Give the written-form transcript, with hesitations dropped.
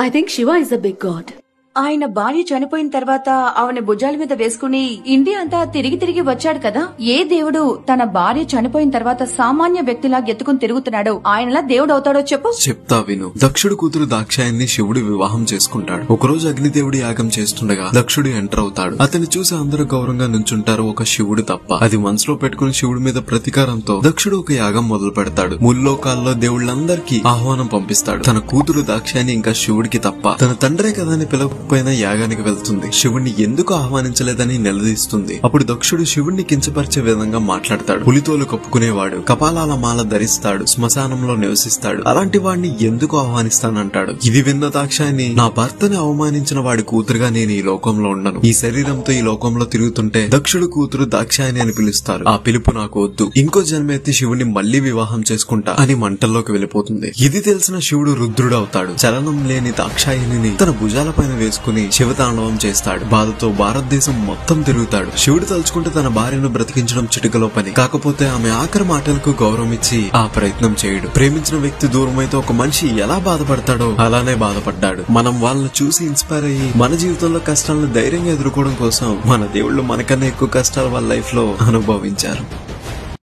I think Shiva is a big god. ఆయన భార్య చనిపోయిన తర్వాత ఆమె భుజాల మీద వేసుకుని ఇండియా అంతా తిరిగి తిరిగి వచ్చాడు కదా. ఏ దేవుడు తన భార్య చనిపోయిన తర్వాత సామాన్య వ్యక్తిలా ఎత్తుకుని తిరుగుతున్నాడో ఆయనలా దేవుడు అవుతాడో చెప్పు. చెప్తా విను. దక్షుడు కూతురు దాక్షాయన్ని శివుడు వివాహం చేసుకుంటాడు. ఒకరోజు అగ్నిదేవుడి యాగం చేస్తుండగా దక్షుడు ఎంటర్ అవుతాడు. అతన్ని చూసి అందరూ గౌరవంగా నుంచుంటారు, ఒక శివుడు తప్ప. అది మనసులో పెట్టుకుని శివుడి మీద ప్రతీకారంతో దక్షుడు ఒక యాగం మొదలు పెడతాడు. ముల్లోకాల్లో దేవుళ్ళందరికీ ఆహ్వానం పంపిస్తాడు. తన కూతురు దాక్షాయని ఇంకా శివుడికి తప్ప తన తండ్రే కదా అని పిలవకపోయినా యాగానికి వెళ్తుంది. శివుణ్ణి ఎందుకు ఆహ్వానించలేదని నిలదీస్తుంది. అప్పుడు దక్షుడు శివుణ్ణి కించపరిచే విధంగా మాట్లాడతాడు. పులితోలు కప్పుకునేవాడు, కపాలాల మాల ధరిస్తాడు, శ్మశానంలో నివసిస్తాడు, అలాంటి వాడిని ఎందుకు ఆహ్వానిస్తానంటాడు. ఇది విన్న దాక్షాయని, నా భర్తని అవమానించిన వాడి కూతురుగా నేను ఈ లోకంలో ఉండను. ఈ శరీరంతో ఈ లోకంలో తిరుగుతుంటే దక్షుడు కూతురు దాక్షాయని అని పిలుస్తారు. ఆ పిలుపు నాకు వద్దు. ఇంకో జన్మెత్తి శివుణ్ణి మళ్లీ వివాహం చేసుకుంటా అని మంటల్లోకి వెళ్లిపోతుంది. ఇది తెలిసిన శివుడు రుద్రుడవుతాడు. చలనం లేని దాక్షాయని తన భుజాలపైన వేసుకుని శివతాండవం చేస్తాడు. బాధతో భారతదేశం మొత్తం తిరుగుతాడు. శివుడు తలుచుకుంటే తన భార్యను బ్రతికించడం చిటికలో పని. కాకపోతే ఆమె ఆఖరి మాటలకు గౌరవం ఇచ్చి ఆ ప్రయత్నం చేయడు. ప్రేమించిన వ్యక్తి దూరమైతే ఒక మనిషి ఎలా బాధపడతాడో అలానే బాధపడ్డాడు. మనం వాళ్ళని చూసి ఇన్స్పైర్ అయ్యి మన జీవితంలో కష్టాలను ధైర్యంగా ఎదుర్కోవడం కోసం మన దేవుళ్ళు మనకన్నా ఎక్కువ కష్టాలు వాళ్ళ లైఫ్ లో అనుభవించారు.